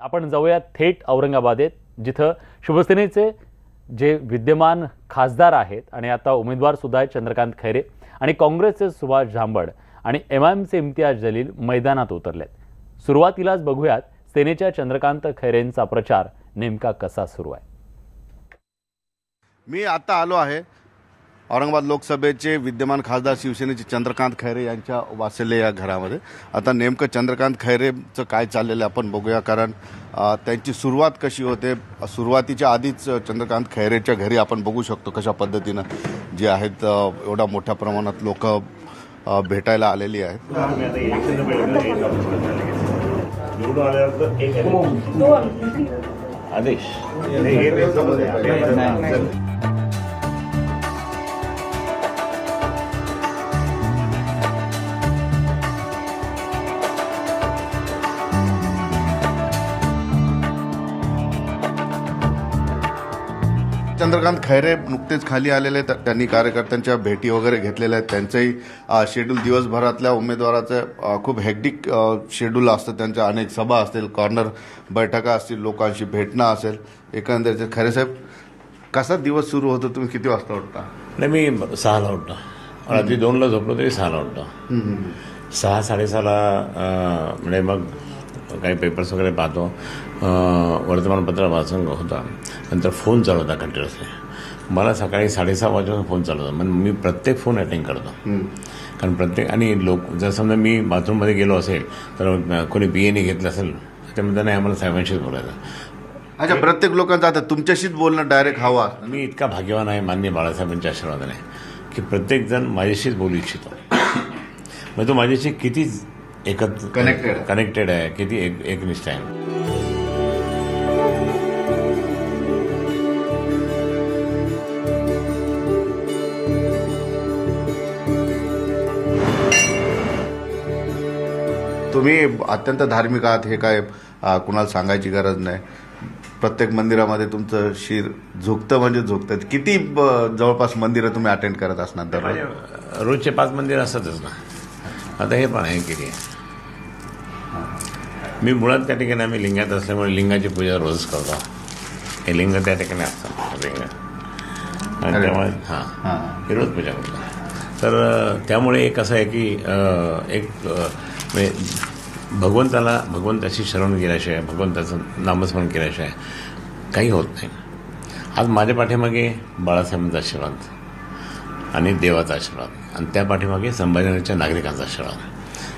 आपण जाऊयात थेट औरंगाबादेत, जिथं शिवसेनेचे जे विद्यमान खासदार आहेत आणि आता उमेदवार सुद्धा आहेत चंद्रकांत खैरे आणि काँग्रेसचे सुभाष झांबड आणि एमआयएमचे इम्तियाज जलील मैदानात उतरलेत. सुरुवातीलाच बघूयात सेनेच्या चंद्रकांत खैरेंचा प्रचार नेमका कसा सुरू आहे. मी आता आलो आहे औरंगाबाद लोकसभेचे विद्यमान खासदार शिवसेनेचे चंद्रकांत खैरे यांच्या वासले या घरामध्ये. आता नेमकं चंद्रकांत खैरेचं काय चाललेलं आपण बघूया, कारण त्यांची सुरुवात कशी होते. सुरुवातीच्या आधीच चंद्रकांत खैरेच्या घरी आपण बघू शकतो कशा पद्धतीनं जे आहेत एवढा मोठ्या प्रमाणात लोक भेटायला आलेली आहेत. आदेश चंद्रकांत खैरे नुकतेच खाली आलेले, त्यांनी कार्यकर्त्यांच्या भेटी वगैरे घेतलेल्या आहेत. त्यांचंही शेड्यूल दिवसभरातल्या उमेदवाराचं खूप हेक्टिक शेड्यूल असतं. त्यांच्या अनेक सभा असतील, कॉर्नर बैठका असतील, लोकांशी भेटणं असेल. एकंदरीत खैरे साहेब, कसा दिवस सुरू होतो? तुम्ही किती वाजता उठता? नाही, मी 6ला उठतो. रात्री 2ला झोपलो तरी 6ला उठतो. 6-6:30 म्हणजे मग काही पेपर्स वगैरे पाहतो, वर्तमानपत्र वाचन होता, नंतर फोन चालू होता कंटिन्युअसली. मला सकाळी 6:30 वाजता फोन चालू होता. म्हणजे मी प्रत्येक फोन अटेंड करतो, कारण प्रत्येक आणि लोक जर समजा मी बाथरूममध्ये गेलो असेल तर कोणी बीएने घेतलं असेल त्यामध्ये नाही, आम्हाला साहेबांशीच बोलायचं. अच्छा, प्रत्येक लोकांचं आता तुमच्याशीच बोलणं डायरेक्ट हवा. मी इतका भाग्यवान आहे माननीय बाळासाहेबांच्या आशीर्वादाने की प्रत्येकजण माझ्याशीच बोलू इच्छितो. मग तो माझ्याशी किती कनेक्टेड आहे, किती एकनिष्ठ आहे. तुम्ही अत्यंत धार्मिक आहात, हे काय कुणाला सांगायची गरज नाही. प्रत्येक मंदिरामध्ये तुमचं शिर झुकतं म्हणजे झुकतं. किती जवळपास मंदिरं तुम्ही अटेंड करत असणार दररोज? रोजचे 5 मंदिर असतातच ना. आता हे पण आहे की मी मुळात त्या ठिकाणी आम्ही लिंगात असल्यामुळे लिंगाची पूजा रोजच करतो. हे लिंग त्या ठिकाणी असतात लिंग, आणि त्यामुळे हे रोज पूजा करतो. तर त्यामुळे एक असं आहे की एक म्हणजे भगवंताची शरण गेल्याशिवाय, भगवंताचं नामस्मरण केल्याशिवाय काही होत नाही. आज माझ्या पाठीमागे बाळासाहेबांचा आशीर्वाद आणि देवाचा आशीर्वाद, आणि त्या पाठीमागे संभाजीनगरच्या नागरिकांचा आशीर्वाद,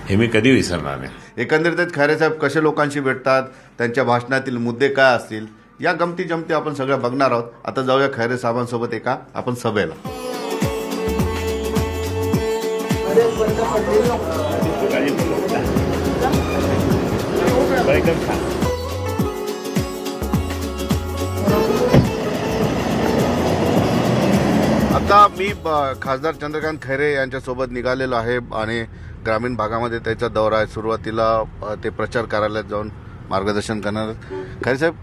हे मी कधी विसरणार नाही. एकंदरीत खैरे साहेब कसे लोकांशी भेटतात, त्यांच्या भाषणातील मुद्दे काय असतील, या गमती जमती आपण सगळं बघणार आहोत. आता जाऊया खैरे साहेबांसोबत एका आपण सभेला. आता मी खासदार चंद्रकांत खैरे यांच्यासोबत निघालेलो आहे आणि ग्रामीण भागामध्ये त्याचा दौरा आहे. सुरुवातीला ते प्रचार कार्यालयात जाऊन मार्गदर्शन करणार. खैरे साहेब,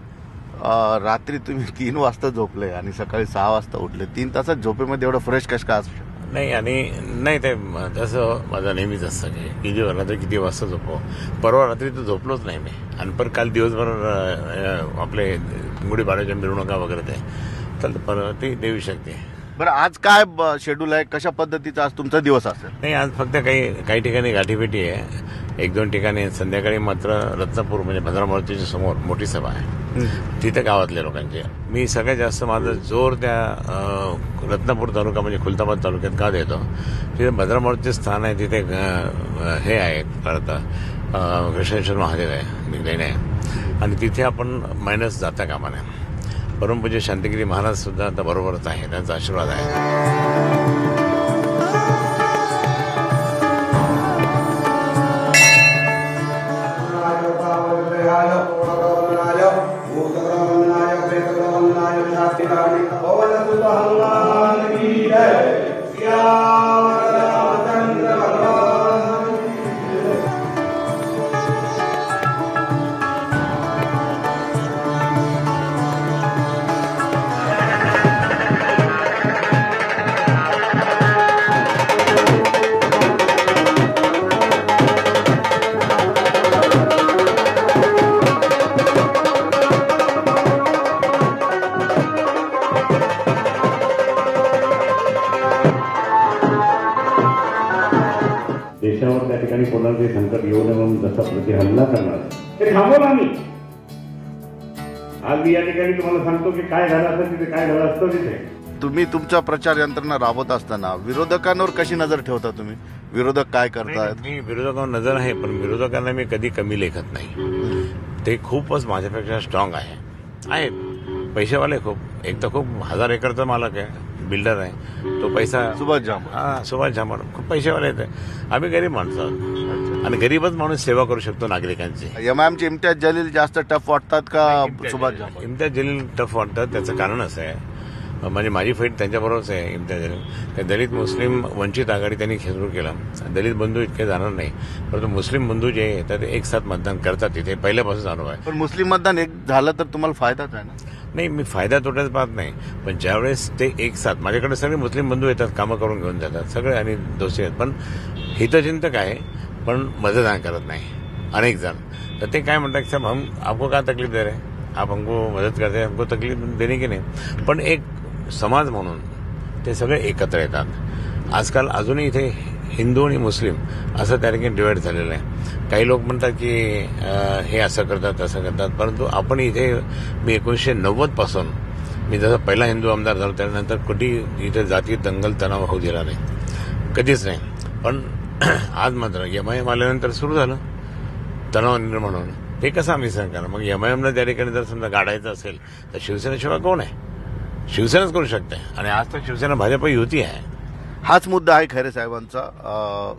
रात्री तुम्ही 3 वाजता झोपले आणि सकाळी 6 वाजता उठले. 3 तासात झोपेमध्ये एवढं फ्रेश कसं काय असतं? नाही, आणि नाही ते तसं माझं नेहमीच असतं की किती रात्री किती वाजता झोपो. परवा रात्री तर झोपलोच नाही मी, आणि पण काल दिवसभर आपले गुढीपाडव्याच्या मिरवणुका वगैरे ते तर परवा ती देवी शक्ती. बरं, आज काय शेड्यूल आहे, कशा पद्धतीचा आज तुमचा दिवस असेल? नाही, आज फक्त काही ठिकाणी गाठीभेटी आहे, 1-2 ठिकाणी. संध्याकाळी मात्र रत्नापूर म्हणजे भद्रामारुतीच्या समोर मोठी सभा आहे, तिथे गावातल्या लोकांची. मी सगळ्यात जास्त माझा जोर त्या रत्नापूर तालुका म्हणजे खुलताबाद तालुक्यात का देतो, तिथे भद्रामारुतीचे स्थान आहे, तिथे हे आहे परत कृष्णेश्वर महादेव आहे, लेणे आहे, आणि तिथे आपण मायनस जाता कामा नये. परमपूज्य शांतिगिरी महाराज सुद्धा आता बरोबरच आहे, त्यांचा आशीर्वाद आहे. ठिकाणी कोणाचे संकट येऊ नये म्हणून जसा प्रति हल्ला करणार ते थांबवलं आम्ही. आज मी या ठिकाणी तुम्हाला सांगतो की काय झालं असतं तिथे, काय झालं असतं तिथे. तुम्ही तुमचा प्रचार यंत्रणा राबवत असताना विरोधकांवर कशी नजर ठेवता तुम्ही? विरोधक काय करतायत? मी विरोधकांवर नजर आहे, पण विरोधकांना मी कधी कमी लेखत नाही. ते खूपच माझ्यापेक्षा स्ट्रॉंग आहेत. पैसेवाले खूप, एक तर खूप 1000 एकरचा मालक आहे, बिल्डर आहे. तो पैसा सुभाष झांबड. सुभाष झांबड खूप पैसेवाले आहेत. आम्ही गरीब माणसं आहोत आणि गरीबच माणूस सेवा करू शकतो नागरिकांची. एमआयएमचे इम्तियाज जलील जास्त टफ वाटतात का सुभाष झांबड? इम्तियाज जलील टफ वाटतात. त्याचं कारण असं आहे, म्हणजे माझी फाईट त्यांच्याबरोबरच आहे. इम्तियाज जलील दलित मुस्लिम वंचित आघाडी त्यांनी सुरू केला. दलित बंधू इतके जाणार नाही, परंतु मुस्लिम बंधू जे येतात एक साथ मतदान करतात. तिथे पहिल्यापासून अनुभव आहे. पण मुस्लिम मतदान एक झालं तर तुम्हाला फायदाच आहे ना? नाही, मी फायदा तोट्याच पाहत नाही, पण ज्यावेळेस ते एक साथ माझ्याकडे सगळे मुस्लिम बंधू येतात, कामं करून घेऊन जातात सगळे आणि दोषी आहेत, पण हितचिंतक आहे पण मतदान करत नाही अनेक जण. तर ते काय म्हणतात की साहब हम आपको क्या तकलीफ दे रहे हैं, आप हमको मदत करते हैं, हमको तकलीफ देने की नाही. पण एक समाज म्हणून ते सगळे एकत्र येतात. आजकाल अजूनही इथे हिंदू आणि मुस्लिम असं त्या ठिकाणी डिवाईड झालेलं आहे. काही लोक म्हणतात की हे असं करतात तसं करतात, परंतु आपण इथे मी 1990 पासून मी जसं पहिला हिंदू आमदार झालो त्यानंतर कधी इथे जाती दंगल तणाव होऊ दिला नाही, कधीच नाही. पण आज मात्र एमआयएम आल्यानंतर सुरू झालं तणाव निर्माण होणं. हे कसं आम्ही सहन करणार? मग एमआयएमला त्या ठिकाणी जर समजा गाडायचं असेल तर शिवसेनेशिवाय कोण आहे? शिवसेनाच करू शकते. आणि आज तर शिवसेना भाजप युती आहे. हाच मुद्दा आहे खैरे साहेबांचा,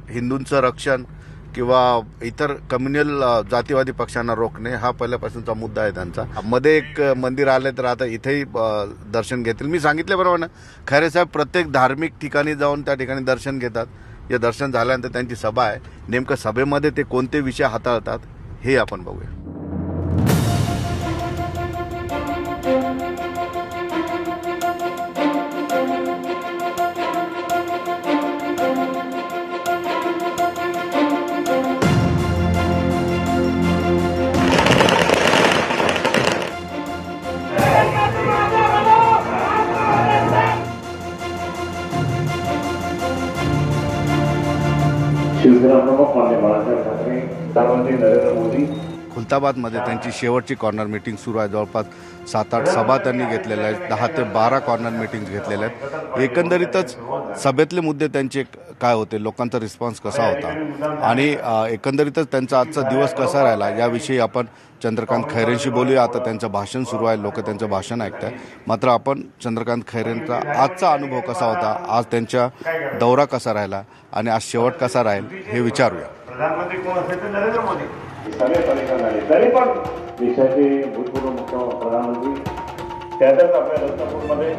हिंदूंचं रक्षण किंवा इतर कम्युनल जातीवादी पक्षांना रोखणे हा पहिल्यापासूनचा मुद्दा आहे त्यांचा. मध्ये एक मंदिर आले तर आता इथेही दर्शन घेतील. मी सांगितल्याप्रमाणे खैरे साहेब प्रत्येक धार्मिक ठिकाणी जाऊन त्या ठिकाणी दर्शन घेतात. या दर्शन झाल्यानंतर त्यांची सभा आहे. नेमकं सभेमध्ये ते कोणते विषय हाताळतात हे आपण बघूया. शिवसेना प्रमुख माननीय बाळासाहेब ठाकरे, प्रधानमंत्री नरेंद्र मोदी. खुलताबादमध्ये त्यांची शेवटची कॉर्नर मीटिंग सुरू आहे. जवळपास 7-8 सभा त्यांनी घेतलेल्या आहेत. 10 ते 12 कॉर्नर मीटिंग्स घेतलेल्या आहेत. एकंदरीतच सभेतले मुद्दे त्यांचे काय होते, लोकांचा रिस्पॉन्स कसा होता आणि एकंदरीतच त्यांचा आजचा दिवस कसा राहिला याविषयी आपण चंद्रकांत खैरेंशी बोलूया. आता त्यांचं भाषण सुरू आहे, लोक त्यांचं भाषण ऐकत आहेत. मात्र आपण चंद्रकांत खैरेंचा आजचा अनुभव कसा होता, आज त्यांचा दौरा कसा राहिला आणि आज शेवट कसा राहील हे विचारूया. प्रधानमंत्री कोण असेल तर नरेंद्र मोदी. सगळे परीक्षण झाले तरी पण देशाचे भूतपूर्व मुख्यमंत्री प्रधानमंत्री त्यातच आपल्या रत्नापूरमध्ये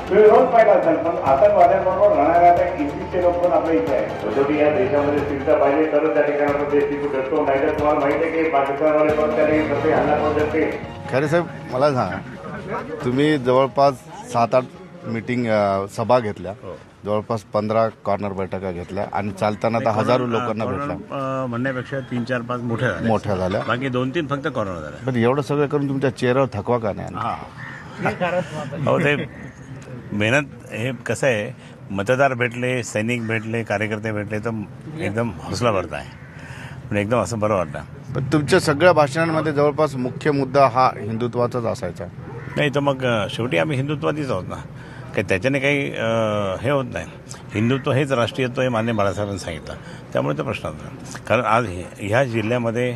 तुम्ही रोज पाहिला असाल, पण आतंकवाद्यांबरोबर राहणाऱ्या त्या इसिसचे लोक पण आपल्या इथे आहे. शेवटी या देशामध्ये स्थिरता पाहिजे तरच त्या ठिकाणी आपण देश टिकू शकतो. नाहीतर तुम्हाला माहिती आहे की पाकिस्तानवाले पण त्या ठिकाणी कसे हल्ला करू शकते. खैरे साहेब मला सांगा, तुम्ही जवळपास 7-8 मीटिंग सभा घेतल्या, जवळपास 15 कॉर्नर बैठका घेतल्या आणि चालताना तर हजारो लोकांना भेटला. म्हणण्यापेक्षा 3-4-5 मोठ्या झाल्या, बाकी 2-3 फक्त कॉर्नर झाल्या. पण एवढं सगळं करून तुमच्या चेहऱ्यावर थकवा का नाही? हो, ते मेहनत. हे कसं आहे, मतदार भेटले, सैनिक भेटले, कार्यकर्ते भेटले तर एकदम हौसला भरता आहे, पण एकदम असं बरं वाटतं. पण तुमच्या सगळ्या भाषणांमध्ये जवळपास मुख्य मुद्दा हा हिंदुत्वाचाच असायचा. नाही तर मग शेवटी आम्ही हिंदुत्वादीच आहोत ना, काही त्याच्याने काही हे होत नाही. हिंदुत्व हेच राष्ट्रीयत्व हे मान्य बाळासाहेबांनी सांगितलं, त्यामुळे तो प्रश्न होता. कारण आज ह्या जिल्ह्यामध्ये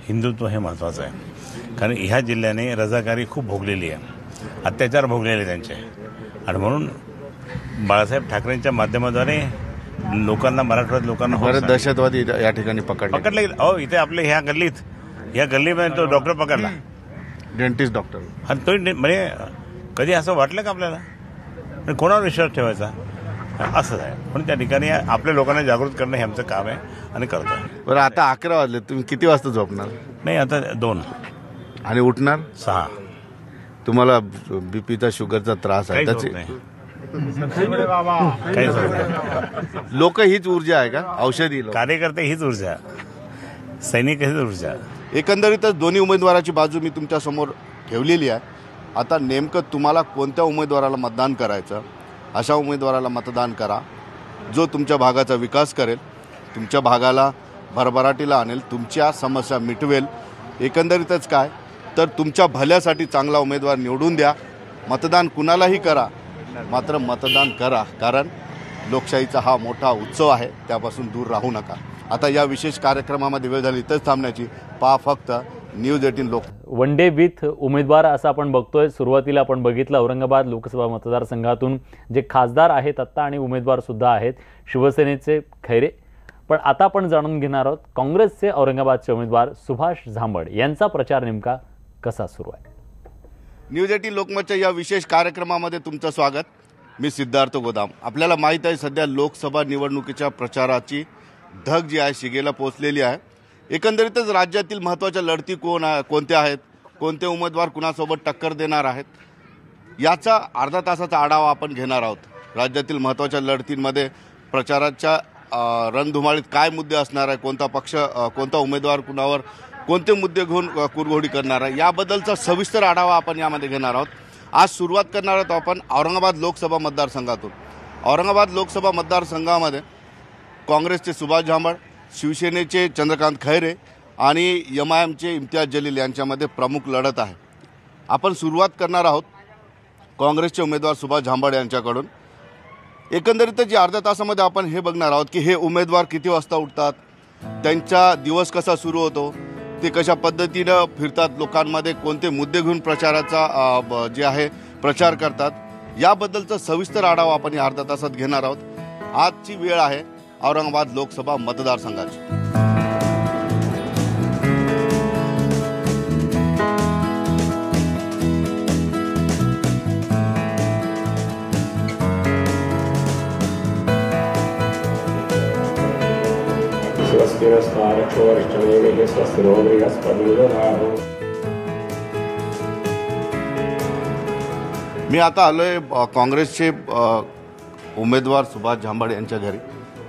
हिंदुत्व हे महत्त्वाचं आहे. कारण ह्या जिल्ह्याने रजाकारी खूप भोगलेली आहे, अत्याचार भोगलेले त्यांचे, आणि म्हणून बाळासाहेब ठाकरेंच्या माध्यमाद्वारे लोकांना, मराठवाड्यात लोकांना बरेच दहशतवादी या ठिकाणी पकडले. हो, इथे आपले ह्या गल्लीमध्ये तो डॉक्टर पकडला, डेंटिस्ट डॉक्टर. आणि तो म्हणजे कधी असं वाटलं का आपल्याला? पण कोणावर विश्वास ठेवायचा असंच आहे. पण त्या ठिकाणी आपल्या लोकांना जागृत करणं हे आमचं काम आहे आणि करतो. बरं, आता 11 वाजले, तुम्ही किती वाजता झोपणार? नाही, आता 2 आणि उठणार 6. तुम्हाला बीपीचा, शुगरचा त्रास आहे त्याची लोक हीच ऊर्जा आहे का? औषधी कार्यकर्ते हीच ऊर्जा, सैनिक हीच ऊर्जा. एकंदरीतच दोन्ही उमेदवाराची बाजू मी तुमच्या समोर ठेवलेली आहे. आता नेमकं तुम्हाला कोणत्या उमेदवाराला मतदान करायचं, अशा उमेदवाराला मतदान करा जो तुमच्या भागाचा विकास करेल, तुमच्या भागाला भरभराटीला आणेल, तुमच्या समस्या मिटवेल. एकंदरीतच काय तर तुमच्या भल्यासाठी चांगला उमेदवार निवडून द्या. मतदान कुणालाही करा, मात्र मतदान करा, कारण लोकशाहीचा हा मोठा उत्सव आहे, त्यापासून दूर राहू नका. आता या विशेष कार्यक्रमामध्ये वेळ झाली इथंच थांबण्याची. पहा फक्त न्यूज 18 लोक. वन डे विथ उमेदवार असं आपण बघतोय. सुरुवातीला आपण बघितलं औरंगाबाद लोकसभा मतदारसंघातून जे खासदार आहेत आत्ता आणि उमेदवार सुद्धा आहेत शिवसेनेचे खैरे. पण आता आपण जाणून घेणार आहोत काँग्रेसचे औरंगाबादचे उमेदवार सुभाष झांबड यांचा प्रचार नेमका कसा सुरू आहे. न्यूज 18 लोकमतच्या या विशेष कार्यक्रमामध्ये तुमचं स्वागत. मी सिद्धार्थ गोदाम. आपल्याला माहीत आहे सध्या लोकसभा निवडणुकीच्या प्रचाराची धग जी आहे शिगेला पोहोचलेली आहे. एकंदरीतच राज्यातील महत्त्वाच्या लढती कोणत्या आहेत, कोणते उमेदवार कुणासोबत टक्कर देणार आहेत, याचा अर्धा तासाचा आढावा आपण घेणार आहोत. राज्यातील महत्त्वाच्या लढतींमध्ये प्रचाराच्या रणधुमाळीत काय मुद्दे असणार आहे, कोणता पक्ष कोणता उमेदवार कुणावर कोणते मुद्दे घेऊन कुरघोडी करणार आहे, याबद्दलचा सविस्तर आढावा आपण यामध्ये घेणार आहोत. आज सुरुवात करणार आहोत आपण औरंगाबाद लोकसभा मतदारसंघातून. औरंगाबाद लोकसभा मतदारसंघामध्ये काँग्रेसचे सुभाष झांबड, शिवसेनेचे चंद्रकांत खैरे आणि MIMचे इम्तियाज जलील यांच्यामध्ये प्रमुख लढत आहे. आपण सुरुवात करणार आहोत काँग्रेसचे उमेदवार सुभाष झांबड यांच्याकडून. एकंदरीतच या अर्ध्या तासामध्ये आपण हे बघणार आहोत की हे उमेदवार किती वाजता उठतात, त्यांचा दिवस कसा सुरू होतो, ते कशा पद्धतीनं फिरतात, लोकांमध्ये कोणते मुद्दे घेऊन प्रचाराचा जे आहे प्रचार करतात, याबद्दलचा सविस्तर आढावा आपण या अर्ध्या तासात घेणार आहोत. आजची वेळ आहे औरंगाबाद लोकसभा मतदारसंघाची. मी आता आलोय काँग्रेसचे उमेदवार सुभाष झांबड यांच्या घरी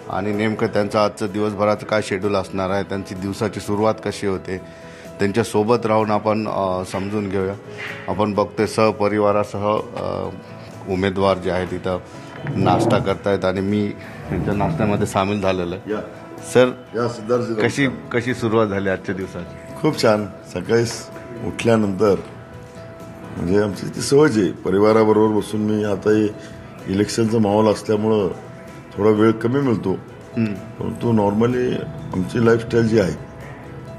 आणि नेमकं त्यांचं आजचं दिवसभराचं काय शेड्यूल असणार आहे, त्यांची दिवसाची सुरुवात कशी होते, त्यांच्यासोबत राहून आपण समजून घेऊया. आपण बघतोय सहपरिवारासह उमेदवार जे आहेत तिथं नाश्ता करतायत आणि मी त्यांच्या नाश्त्यामध्ये सामील झालेलं आहे. सर, कशी सुरुवात झाली आजच्या दिवसाची? खूप छान. सकाळी उठल्यानंतर म्हणजे आमची ती सवय आहे परिवाराबरोबर बसून. मी आता इलेक्शनचं माहोल असल्यामुळं थोडा वेळ कमी मिळतो, परंतु नॉर्मली आमची लाईफस्टाईल जी आहे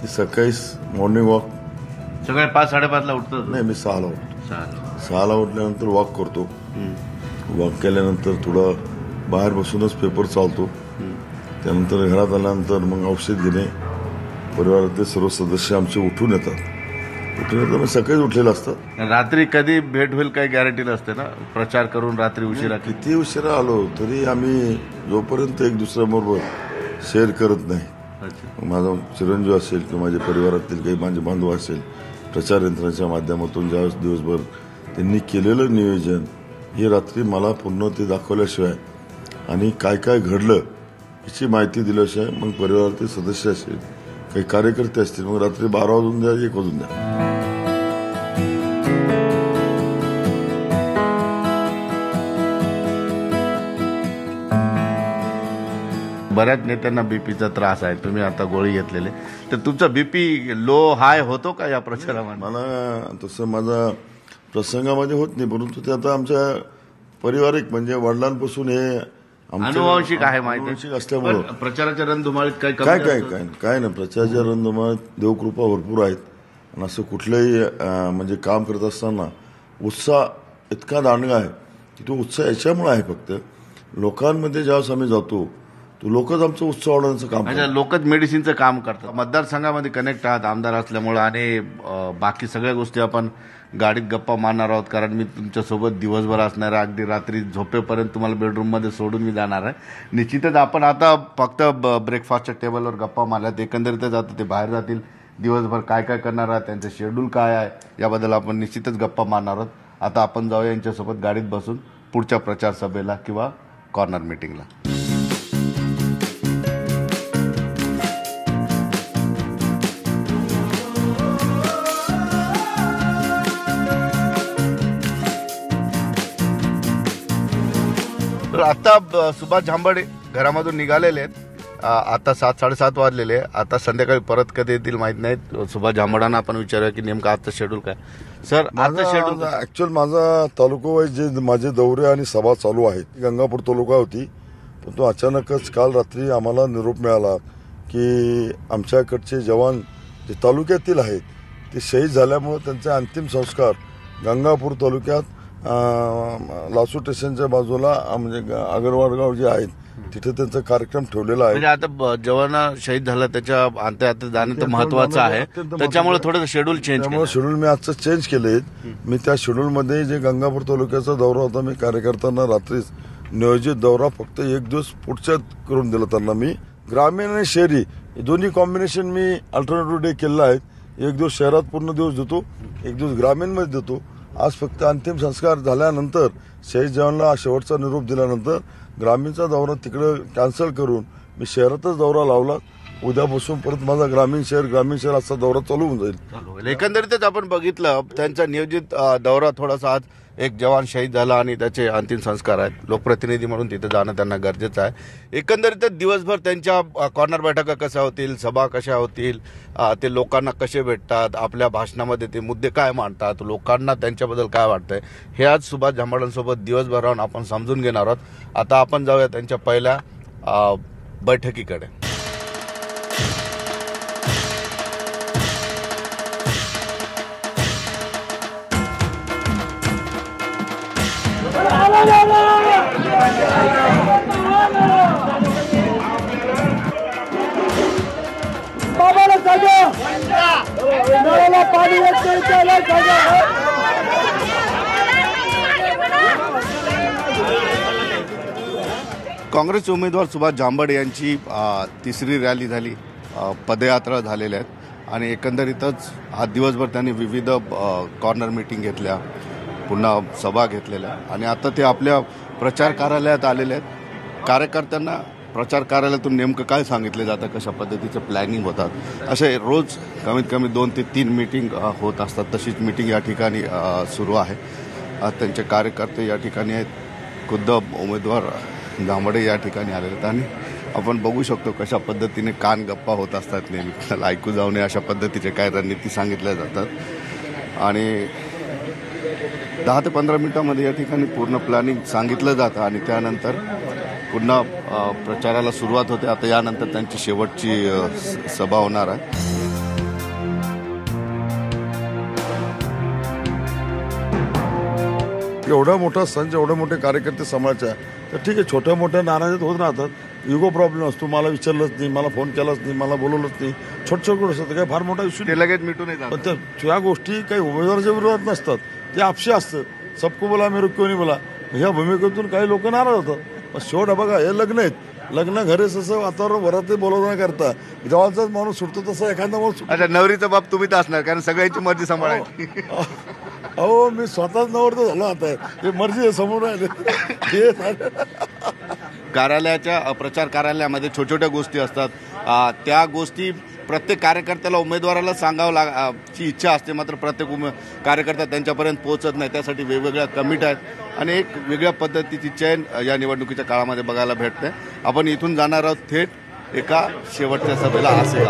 ती सकाळी मॉर्निंग वॉक. सकाळी 5-5:30ला उठतो? नाही, मी 6ला उठतो. 6ला उठल्यानंतर वॉक करतो. वॉक केल्यानंतर थोडं बाहेर बसूनच पेपर चालतो. त्यानंतर घरात आल्यानंतर मग औषध घेणे. परिवारातले सर्व सदस्य आमचे उठून येतात. मग सकाळीच उठलेलं असतात. रात्री कधी भेट होईल काही गॅरंटी नसते ना, प्रचार करून रात्री उशिरा. किती उशिरा आलो तरी आम्ही जोपर्यंत एक दुसऱ्याबरोबर शेअर करत नाही, माझा चिरंजीव असेल किंवा माझ्या परिवारातील काही माझे बांधव असेल, प्रचार यंत्रणाच्या माध्यमातून ज्यावेळेस दिवसभर त्यांनी केलेलं नियोजन हे रात्री मला पूर्ण ते दाखवल्याशिवाय आणि काय काय घडलं याची माहिती दिल्याशिवाय मग परिवारातील सदस्य असतील, काही कार्यकर्ते असतील, मग रात्री 12 वाजून द्या, 1 वाजून द्या. बऱ्याच नेत्यांना बीपीचा त्रास आहे. तुम्ही आता गोळी घेतलेले, तर तुमचा बीपी लो हाय होतो का या प्रचारामध्ये? मला तसं माझा प्रसंगामध्ये होत नाही, परंतु ते आता आमच्या पारिवारिक म्हणजे वडिलांपासून हे अनुवांशिक आहे, माहिती असल्यामुळे. प्रचाराच्या रणधुमाळीत काय काय नाही, प्रचाराच्या रणधुमाळीत देवकृपा भरपूर आहेत. आणि असं कुठलंही म्हणजे काम करत असताना उत्साह इतका दांडगा आहे की तो उत्साह याच्यामुळे आहे फक्त लोकांमध्ये ज्यावेळेस आम्ही जातो तो लोकच आमचं उत्साह वाढवण्याचं काम करतात. लोकच मेडिसिनचं काम करतात. मतदारसंघामध्ये कनेक्ट आहात आमदार असल्यामुळे आणि बाकी सगळ्या गोष्टी आपण गाडीत गप्पा मारणार आहोत, कारण मी तुमच्यासोबत दिवसभर असणार आहे. अगदी रात्री झोपेपर्यंत तुम्हाला बेडरूममध्ये सोडून मी जाणार आहे. निश्चितच आपण आता फक्त ब्रेकफास्टच्या टेबलवर गप्पा मारल्यात. एकंदरीतच आता ते बाहेर जातील, दिवसभर काय काय करणार आहात, त्यांचं शेड्यूल काय आहे याबद्दल आपण निश्चितच गप्पा मारणार आहोत. आता आपण जाऊया यांच्यासोबत गाडीत बसून पुढच्या प्रचार सभेला किंवा कॉर्नर मीटिंगला. आता सुभाष झांबड घरामधून निघालेले आहेत. आता 7-7:30 वाजलेले. आता संध्याकाळी परत कधी येतील माहित नाहीत. सुभाष झांबडांना आपण विचारूया की नेमकं आजचं शेड्यूल काय. सर, आजचं शेड्यूल ऍक्च्युअल माझा तालुका वाईज जे माझे दौरे आणि सभा चालू आहेत. गंगापूर तालुका होती, पण तो अचानकच काल रात्री आम्हाला निरोप मिळाला की आमच्याकडचे जवान जे तालुक्यातील आहेत ते शहीद झाल्यामुळे त्यांचे अंतिम संस्कार गंगापूर तालुक्यात लासू स्टेशनच्या बाजूला म्हणजे आगरवाडगाव जे आहेत तिथे त्यांचा कार्यक्रम ठेवलेला आहे. म्हणजे आता जवान शहीद झाला त्याच्या अंत्यात जाणं तर महत्वाचं आहे, त्याच्यामुळे थोडं शेड्यूल चेंज. त्यामुळे शेड्यूल मी आजचं चेंज केले. मी त्या शेड्यूलमध्ये जे गंगापूर तालुक्याचा दौरा होता, मी कार्यकर्त्यांना रात्रीच नियोजित दौरा फक्त एक दिवस पुढच्यात करून दिला त्यांना. मी ग्रामीण आणि शहरी दोन्ही कॉम्बिनेशन मी अल्टरनेटिव्ह डे केलेला आहे. एक दिवस शहरात पूर्ण दिवस देतो, एक दिवस ग्रामीणमध्ये देतो. आज फक्त अंतिम संस्कार झाल्यानंतर शहीद जवानला शेवटचा निरोप दिल्यानंतर ग्रामीणचा दौरा तिकडे कॅन्सल करून मी शहरातच दौरा लावला. उद्यापासून परत माझा ग्रामीण शहर असा दौरा चालू होऊन जाईल. एकंदरीतच आपण बघितलं त्यांचा नियोजित दौरा थोडासा. आज एक जवान शहीद झाला आणि त्याचे अंतिम संस्कार आहेत. लोकप्रतिनिधी म्हणून तिथे जाणं त्यांना गरजेचं आहे. एकंदरीतच दिवसभर त्यांच्या कॉर्नर बैठका कशा होतील, सभा कशा होतील, ते लोकांना कसे भेटतात, आपल्या भाषणामध्ये ते मुद्दे काय मांडतात, लोकांना त्यांच्याबद्दल काय वाटतंय, हे आज सुभाष झांबडांसोबत दिवसभर राहून आपण समजून घेणार आहोत. आता आपण जाऊया त्यांच्या पहिल्या बैठकीकडे. काँग्रेस उमेदवार सुभाष झांबड यांची तिसरी रॅली झाली, पदयात्रा झालेल्या आहेत आणि एकंदरीतच आज दिवसभर त्यांनी विविध कॉर्नर मीटिंग घेतल्या, पुन्हा सभा घेतलेल्या आणि आता ते आपल्या प्रचार कार्यालयात आलेले आहेत. कार्यकर्त्यांना प्रचार कार्यालयातून नेमकं काय सांगितलं जातं, कशा पद्धतीचं प्लॅनिंग होतात, असे रोज कमीत कमी 2 ते 3 मीटिंग होत असतात. तशीच मीटिंग या ठिकाणी सुरू आहे. त्यांचे कार्यकर्ते या ठिकाणी आहेत. खुद्द उमेदवार झांबडे या ठिकाणी आलेले आहेत आणि आपण बघू शकतो कशा पद्धतीने कान गप्पा होत असतात. नेहमी त्याला ऐकू जाऊ नये अशा पद्धतीचे काय रणनीती सांगितल्या जातात आणि 10 ते 15 मिनिटांमध्ये या ठिकाणी पूर्ण प्लॅनिंग सांगितलं जातं आणि त्यानंतर पुन्हा प्रचाराला सुरुवात होते. आता यानंतर त्यांची शेवटची सभा होणार आहे. एवढा मोठा संच, एवढे मोठे कार्यकर्ते समाजाच्या, तर ठीक आहे, छोट्या मोठ्या नाराजीत होत राहतात. इगो प्रॉब्लेम असतो. मला विचारलंच नाही, मला फोन केलाच नाही, मला बोलवलंच नाही, छोट असतं, काही फार मोठा इश्यू ते लगेच मिटून येतात. पण त्या गोष्टी काही उमेदवाराच्या विरोधात नसतात, ते आपशी असतं. सबको बोला मेरे क्यों नहीं बोला, ह्या भूमिकेतून काही लोक नाराज होतात. पण शेवट बघा, हे लग्न आहेत, लग्न घरेच असं वातावरण वरात बोलवणं करता जवळचाच माणूस सुटतो तसं एखादा माणूस. अच्छा, नवरीचा बाप तुम्हीच असणार कारण सगळ्यांची मर्जी सांभाळायची. अहो, मी स्वतःच नवरतो झालो. आता हे मर्जी समोर आले. कार्यालयाच्या प्रचार कार्यालयामध्ये छोट्या गोष्टी असतात. त्या गोष्टी प्रत्येक कार्यकर्त्याला, उमेदवाराला सांगावं ची इच्छा असते, मात्र प्रत्येक कार्यकर्ता त्यांच्यापर्यंत पोहोचत नाही. त्यासाठी वेगवेगळ्या कमिट्या आहेत आणि एक वेगळ्या पद्धतीची चैन या निवडणुकीच्या काळामध्ये बघायला भेटते. आपण इथून जाणार आहोत थेट एका शेवटच्या सभेला. असे